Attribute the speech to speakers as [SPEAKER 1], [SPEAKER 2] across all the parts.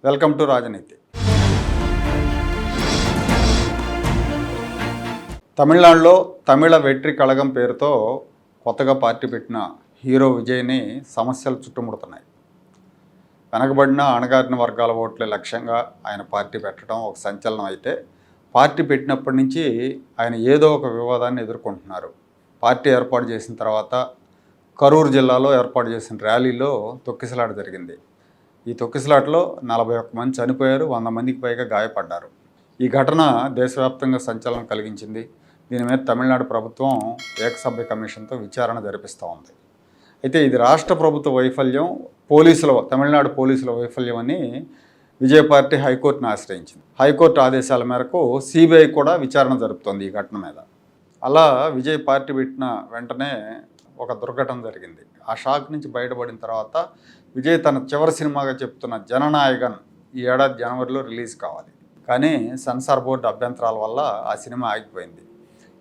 [SPEAKER 1] Welcome to రాజనీతి. తమిళనాడులో తమిళ వెట్రి కళగం పేరుతో కొత్తగా పార్టీ పెట్టిన హీరో విజయ్ని సమస్యలు చుట్టుముడుతున్నాయి. వెనకబడిన అణగారిన వర్గాల ఓట్లే లక్ష్యంగా ఆయన పార్టీ పెట్టడం ఒక సంచలనం అయితే, పార్టీ పెట్టినప్పటి నుంచి ఆయన ఏదో ఒక వివాదాన్ని ఎదుర్కొంటున్నారు. పార్టీ ఏర్పాటు చేసిన తర్వాత కరూరు జిల్లాలో ఏర్పాటు చేసిన ర్యాలీలో తొక్కిసలాట జరిగింది. ఈ తొక్కిసలాటలో 41 మంది చనిపోయారు, 100 మందికి పైగా గాయపడ్డారు. ఈ ఘటన దేశవ్యాప్తంగా సంచలనం కలిగించింది. దీని మీద తమిళనాడు ప్రభుత్వం ఏకసభ్య కమిషన్తో విచారణ జరిపిస్తూ ఉంది. అయితే ఇది రాష్ట్ర ప్రభుత్వ వైఫల్యం, తమిళనాడు పోలీసుల వైఫల్యం అని విజయ్ పార్టీ హైకోర్టును ఆశ్రయించింది. హైకోర్టు ఆదేశాల మేరకు సిబిఐ కూడా విచారణ జరుపుతోంది ఈ ఘటన మీద. అలా విజయ్ పార్టీ పెట్టిన వెంటనే ఒక దుర్ఘటన జరిగింది. ఆ షాక్ నుంచి బయటపడిన తర్వాత విజయ్ తన చివరి సినిమాగా చెప్తున్న జననాయగన్ ఈ ఏడాది జనవరిలో రిలీజ్ కావాలి. కానీ సెన్సార్ బోర్డు అభ్యంతరాల వల్ల ఆ సినిమా ఆగిపోయింది.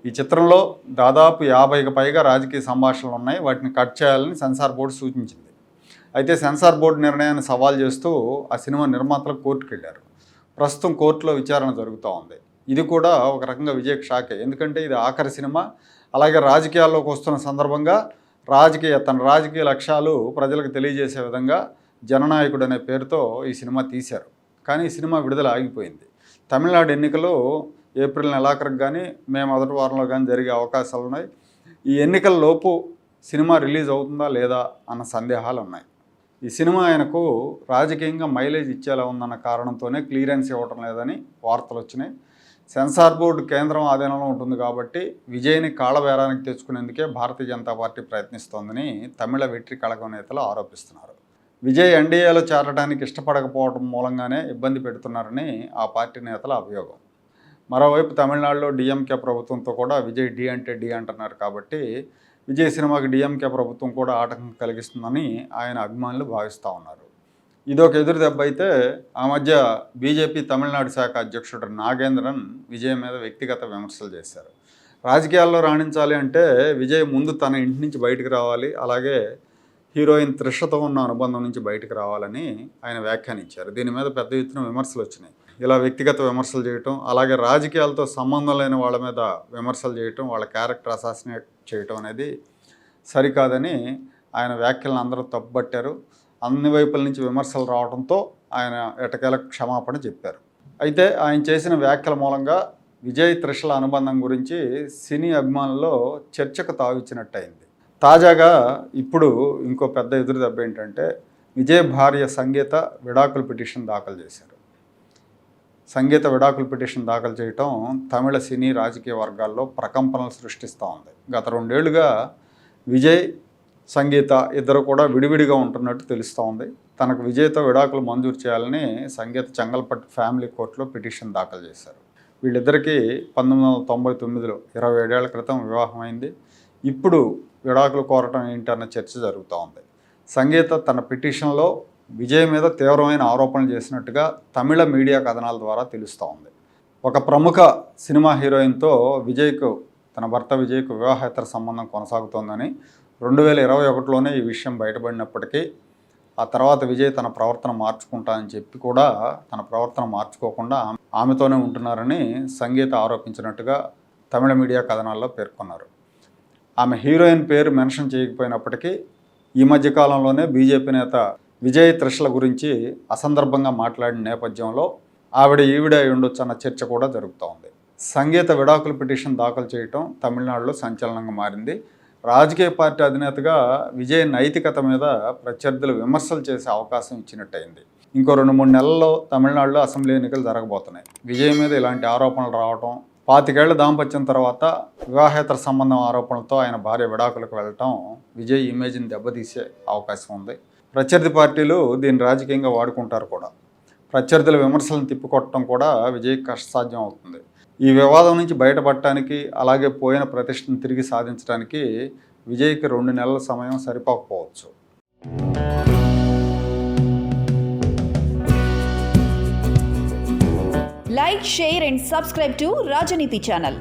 [SPEAKER 1] ఈ చిత్రంలో దాదాపు 50కి పైగా రాజకీయ సంభాషణలు ఉన్నాయి. వాటిని కట్ చేయాలని సెన్సార్ బోర్డు సూచించింది. అయితే సెన్సార్ బోర్డు నిర్ణయాన్ని సవాల్ చేస్తూ ఆ సినిమా నిర్మాతలు కోర్టుకు వెళ్ళారు. ప్రస్తుతం కోర్టులో విచారణ జరుగుతూ ఉంది. ఇది కూడా ఒక రకంగా విజయ్కి షాకే. ఎందుకంటే ఇది ఆఖరి సినిమా. అలాగే రాజకీయాల్లోకి వస్తున్న సందర్భంగా తన రాజకీయ లక్ష్యాలు ప్రజలకు తెలియజేసే విధంగా జననాయకుడు అనే పేరుతో ఈ సినిమా తీశారు. కానీ ఈ సినిమా విడుదల ఆగిపోయింది. తమిళనాడు ఎన్నికలు ఏప్రిల్ నెలాఖరికి కానీ మే మొదటి వారంలో కానీ జరిగే అవకాశాలు ఉన్నాయి. ఈ ఎన్నికల లోపు సినిమా రిలీజ్ అవుతుందా లేదా అన్న సందేహాలు ఉన్నాయి. ఈ సినిమా ఆయనకు రాజకీయంగా మైలేజ్ ఇచ్చేలా ఉందన్న కారణంతోనే క్లియరెన్స్ ఇవ్వటం లేదని వార్తలు వచ్చినాయి. సెన్సార్ బోర్డు కేంద్రం ఆధీనంలో ఉంటుంది కాబట్టి విజయ్ని కాళ్ళబేరానికి తెచ్చుకునేందుకే భారతీయ జనతా పార్టీ ప్రయత్నిస్తోందని తమిళ వెట్రి కళగం నేతలు ఆరోపిస్తున్నారు. విజయ్ ఎన్డీఏలో చేరడానికి ఇష్టపడకపోవడం మూలంగానే ఇబ్బంది పెడుతున్నారని ఆ పార్టీ నేతల అభియోగం. మరోవైపు తమిళనాడులో డిఎంకే ప్రభుత్వంతో కూడా విజయ్ డి అంటే డి అంటున్నారు కాబట్టి విజయ్ సినిమాకి డిఎంకే ప్రభుత్వం కూడా ఆటంకం కలిగిస్తుందని ఆయన అభిమానులు భావిస్తూ ఉన్నారు. ఇదొక ఎదురు దెబ్బ అయితే, ఆ మధ్య బీజేపీ తమిళనాడు శాఖ అధ్యక్షుడు నాగేంద్రన్ విజయ్ మీద వ్యక్తిగత విమర్శలు చేశారు. రాజకీయాల్లో రాణించాలి అంటే విజయ్ ముందు తన ఇంటి నుంచి బయటకు రావాలి, అలాగే హీరోయిన్ త్రిషతో ఉన్న అనుబంధం నుంచి బయటకు రావాలని ఆయన వ్యాఖ్యానించారు. దీని మీద పెద్ద ఎత్తున విమర్శలు వచ్చినాయి. ఇలా వ్యక్తిగత విమర్శలు చేయటం, అలాగే రాజకీయాలతో సంబంధం లేని వాళ్ళ మీద విమర్శలు చేయటం, వాళ్ళ క్యారెక్టర్ అసాసినేట్ చేయటం అనేది సరికాదని ఆయన వ్యాఖ్యలను అందరూ తప్పుపట్టారు. అన్ని వైపుల నుంచి విమర్శలు రావడంతో ఆయన ఎటకేల క్షమాపణ చెప్పారు. అయితే ఆయన చేసిన వ్యాఖ్యల మూలంగా విజయ్ త్రిషల అనుబంధం గురించి సినీ అభిమానుల్లో చర్చకు తావిచ్చినట్టయింది. తాజాగా ఇప్పుడు ఇంకో పెద్ద ఎదురు దెబ్బ ఏంటంటే, విజయ్ భార్య సంగీత విడాకుల పిటిషన్ దాఖలు చేశారు. సంగీత విడాకుల పిటిషన్ దాఖలు చేయటం తమిళ సినీ రాజకీయ వర్గాల్లో ప్రకంపనలు సృష్టిస్తూ ఉంది. గత 2 ఏళ్లుగా విజయ్ సంగీత ఇద్దరు కూడా విడివిడిగా ఉంటున్నట్టు తెలుస్తూ ఉంది. తనకు విజయ్తో విడాకులు మంజూరు చేయాలని సంగీత చెంగల్పట్టు ఫ్యామిలీ కోర్టులో పిటిషన్ దాఖలు చేశారు. వీళ్ళిద్దరికీ 1999లో 27 ఏళ్ల క్రితం వివాహం అయింది. ఇప్పుడు విడాకులు కోరటం ఏంటన్న చర్చ జరుగుతూ ఉంది. సంగీత తన పిటిషన్లో విజయ్ మీద తీవ్రమైన ఆరోపణలు చేసినట్టుగా తమిళ మీడియా కథనాల ద్వారా తెలుస్తూ ఉంది. ఒక ప్రముఖ సినిమా హీరోయిన్తో తన భర్త విజయ్కు వివాహేతర సంబంధం కొనసాగుతోందని 2021లోనే ఈ విషయం బయటపడినప్పటికీ ఆ తర్వాత విజయ్ తన ప్రవర్తన మార్చుకుంటానని చెప్పి కూడా తన ప్రవర్తన మార్చుకోకుండా ఆమెతోనే ఉంటున్నారని సంగీత ఆరోపించినట్టుగా తమిళ మీడియా కథనాల్లో పేర్కొన్నారు. ఆమె హీరోయిన్ పేరు మెన్షన్ చేయకపోయినప్పటికీ ఈ మధ్యకాలంలోనే బీజేపీ నేత విజయ్ త్రిషల గురించి అసందర్భంగా మాట్లాడిన నేపథ్యంలో ఈవిడే ఉండొచ్చు అన్న చర్చ కూడా జరుగుతూ ఉంది. సంగీత విడాకుల పిటిషన్ దాఖలు చేయటం తమిళనాడులో సంచలనంగా మారింది. రాజకీయ పార్టీ అధినేతగా విజయ్ నైతికత మీద ప్రత్యర్థులు విమర్శలు చేసే అవకాశం ఇచ్చినట్టయింది. ఇంకో 2-3 నెలల్లో తమిళనాడులో అసెంబ్లీ ఎన్నికలు జరగబోతున్నాయి. విజయ్ మీద ఇలాంటి ఆరోపణలు రావటం, 25 ఏళ్ల దాంపత్యం తర్వాత వివాహేతర సంబంధం ఆరోపణలతో ఆయన భార్య విడాకులకు వెళ్ళటం విజయ్ ఇమేజ్ని దెబ్బతీసే అవకాశం ఉంది. ప్రత్యర్థి పార్టీలు దీన్ని రాజకీయంగా వాడుకుంటారు కూడా. ప్రత్యర్థుల విమర్శలను తిప్పికొట్టడం కూడా విజయ్ కష్టసాధ్యం అవుతుంది. ఈ వివాదం నుంచి బయటపడటానికి, అలాగే పోయిన ప్రతిష్టను తిరిగి సాధించడానికి విజయ్కి 2 నెలల సమయం సరిపోకపోవచ్చు.
[SPEAKER 2] Like, share and subscribe to Rajaniti channel.